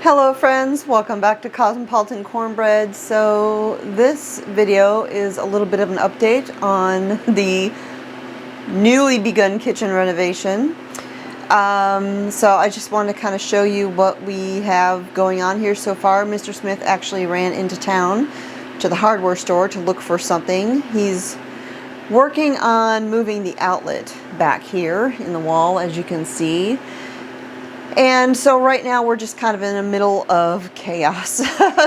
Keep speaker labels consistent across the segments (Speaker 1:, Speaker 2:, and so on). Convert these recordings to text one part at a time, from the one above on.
Speaker 1: Hello friends, welcome back to Cosmopolitan Cornbread. So this video is a little bit of an update on the newly begun kitchen renovation. So I just wanted to kind of show you what we have going on here so far. Mr. Smith actually ran into town to the hardware store to look for something. He's working on moving the outlet back here in the wall, as you can see. And so right now we're just kind of in the middle of chaos.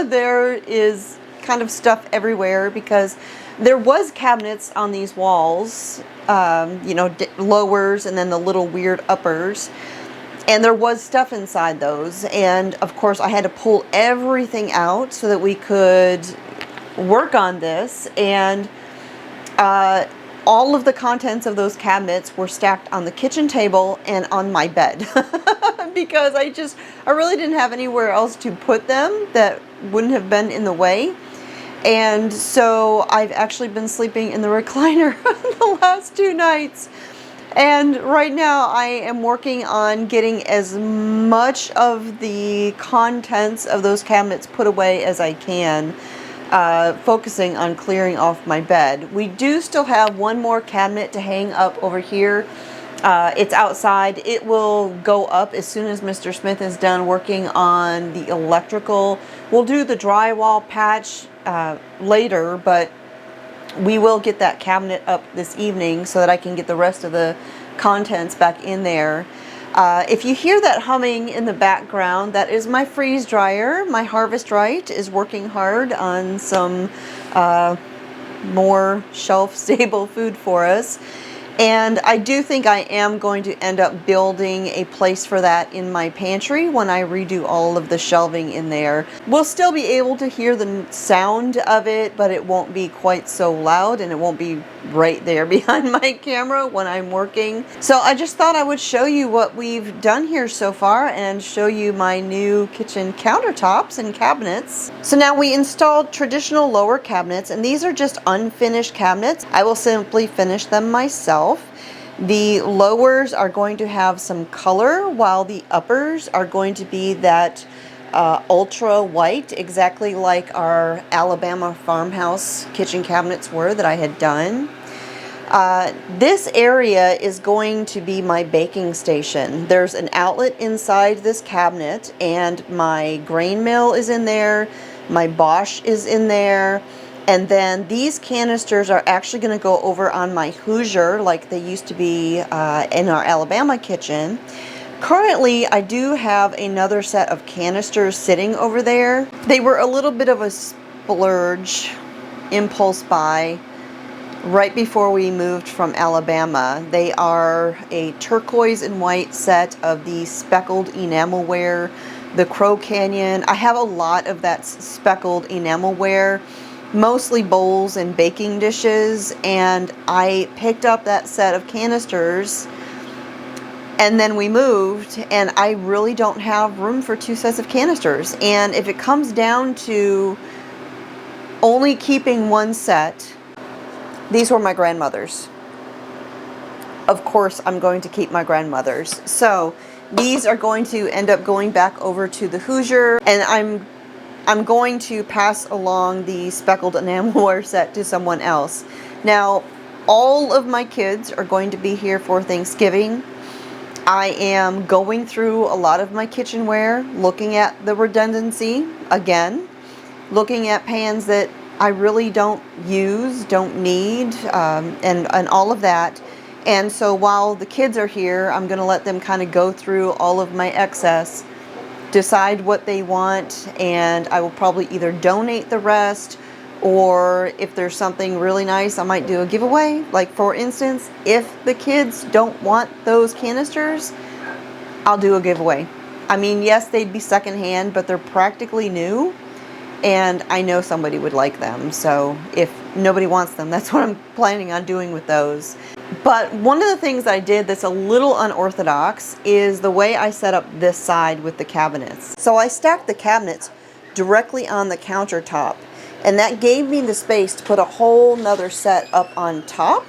Speaker 1: There is kind of stuff everywhere because there was cabinets on these walls, lowers and then the little weird uppers. And there was stuff inside those. And of course I had to pull everything out so that we could work on this. And all of the contents of those cabinets were stacked on the kitchen table and on my bed because I really didn't have anywhere else to put them that wouldn't have been in the way. And so I've actually been sleeping in the recliner the last 2 nights. And right now I am working on getting as much of the contents of those cabinets put away as I can. Focusing on clearing off my bed. We do still have one more cabinet to hang up over here. It's outside. It will go up as soon as Mr. Smith is done working on the electrical. We'll do the drywall patch later, but we will get that cabinet up this evening so that I can get the rest of the contents back in there. If you hear that humming in the background, that is my freeze dryer. My Harvest Right is working hard on some more shelf-stable food for us. And I do think I am going to end up building a place for that in my pantry when I redo all of the shelving in there. We'll still be able to hear the sound of it, but it won't be quite so loud and it won't be right there behind my camera when I'm working. So I just thought I would show you what we've done here so far and show you my new kitchen countertops and cabinets. So now we installed traditional lower cabinets, and these are just unfinished cabinets. I will simply finish them myself. The lowers are going to have some color, while the uppers are going to be that ultra white, exactly like our Alabama farmhouse kitchen cabinets were that I had done. This area is going to be my baking station. There's an outlet inside this cabinet, and my grain mill is in there, my Bosch is in there. And then these canisters are actually going to go over on my Hoosier like they used to be in our Alabama kitchen. Currently, I do have another set of canisters sitting over there. They were a little bit of a splurge, impulse buy, right before we moved from Alabama. They are a turquoise and white set of the speckled enamelware, the Crow Canyon. I have a lot of that speckled enamelware, mostly bowls and baking dishes, and I picked up that set of canisters and then we moved, and I really don't have room for 2 sets of canisters. And if it comes down to only keeping 1 set, these were my grandmother's. Of course I'm going to keep my grandmother's. So these are going to end up going back over to the Hoosier, and I'm going to pass along the speckled enamelware set to someone else. Now, all of my kids are going to be here for Thanksgiving. I am going through a lot of my kitchenware, looking at the redundancy again, looking at pans that I really don't use, don't need, and all of that. And so while the kids are here, I'm going to let them kind of go through all of my excess, decide what they want, and I will probably either donate the rest, or if there's something really nice, I might do a giveaway. Like, for instance, if the kids don't want those canisters, I'll do a giveaway. I mean, yes, they'd be secondhand, but they're practically new, and I know somebody would like them. So if nobody wants them, that's what I'm planning on doing with those. But one of the things I did that's a little unorthodox is the way I set up this side with the cabinets. So I stacked the cabinets directly on the countertop, and that gave me the space to put a whole nother set up on top.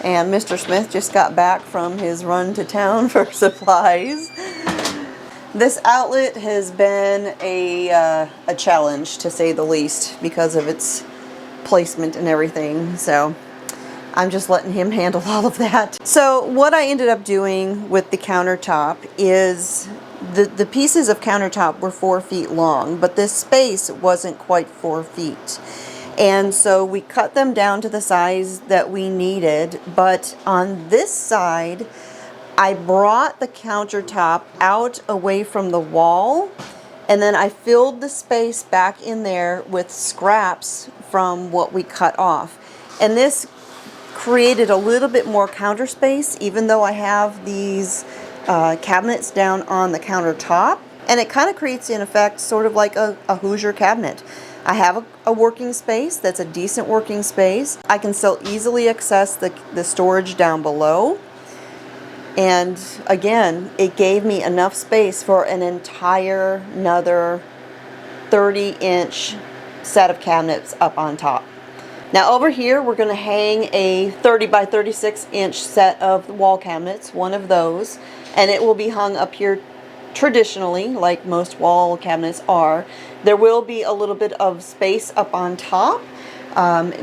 Speaker 1: And Mr. Smith just got back from his run to town for supplies. This outlet has been a challenge, to say the least, because of its placement and everything. So I'm just letting him handle all of that. So what I ended up doing with the countertop is the pieces of countertop were 4 feet long, but this space wasn't quite 4 feet. And so we cut them down to the size that we needed, but on this side, I brought the countertop out away from the wall, and then I filled the space back in there with scraps from what we cut off. And this created a little bit more counter space, even though I have these cabinets down on the countertop. And it kind of creates, in effect, sort of like a Hoosier cabinet. I have a working space that's a decent working space. I can still easily access the storage down below. And again, it gave me enough space for an entire another 30-inch set of cabinets up on top. Now over here, we're going to hang a 30 by 36 inch set of wall cabinets, one of those, and it will be hung up here traditionally, like most wall cabinets are. There will be a little bit of space up on top,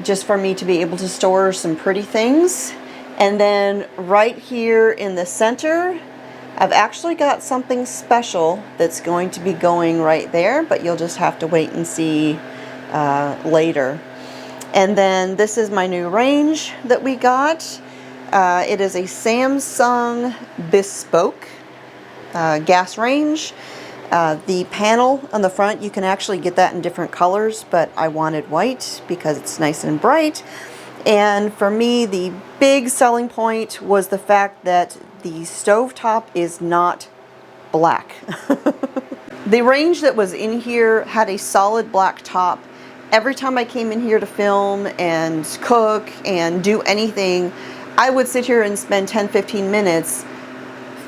Speaker 1: just for me to be able to store some pretty things. And then right here in the center, I've actually got something special that's going to be going right there, but you'll just have to wait and see later. And then this is my new range that we got. It is a Samsung Bespoke gas range. The panel on the front, you can actually get that in different colors, but I wanted white because it's nice and bright. And for me, the big selling point was the fact that the stovetop is not black. The range that was in here had a solid black top. Every time I came in here to film and cook and do anything, I would sit here and spend 10-15 minutes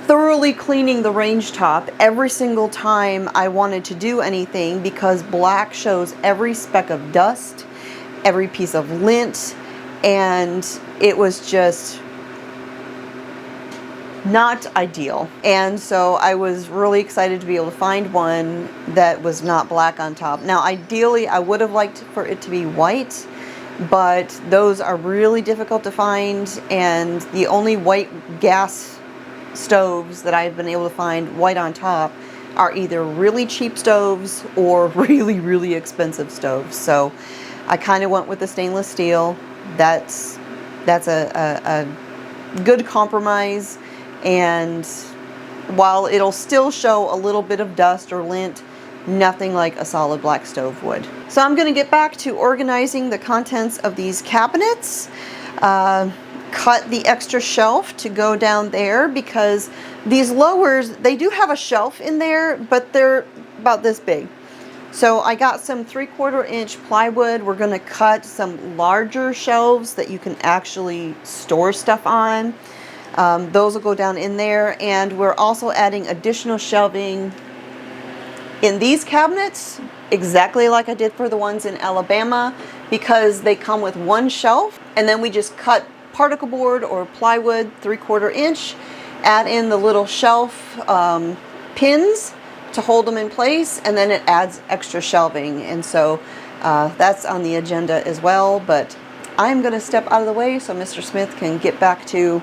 Speaker 1: thoroughly cleaning the range top every single time I wanted to do anything, because black shows every speck of dust, every piece of lint, and it was just not ideal. And so I was really excited to be able to find one that was not black on top. Now ideally I would have liked for it to be white, but those are really difficult to find, and the only white gas stoves that I've been able to find white on top are either really cheap stoves or really expensive stoves. So I kind of went with the stainless steel. That's a good compromise, and while it'll still show a little bit of dust or lint, nothing like a solid black stove would. So I'm going to get back to organizing the contents of these cabinets. Cut the extra shelf to go down there, because these lowers, they do have a shelf in there, but they're about this big. So I got some 3/4 inch plywood. We're going to cut some larger shelves that you can actually store stuff on. Those will go down in there, and we're also adding additional shelving in these cabinets, exactly like I did for the ones in Alabama, because they come with one shelf, and then we just cut particle board or plywood 3/4 inch, add in the little shelf pins to hold them in place, and then it adds extra shelving. And so that's on the agenda as well, but I'm going to step out of the way so Mr. Smith can get back to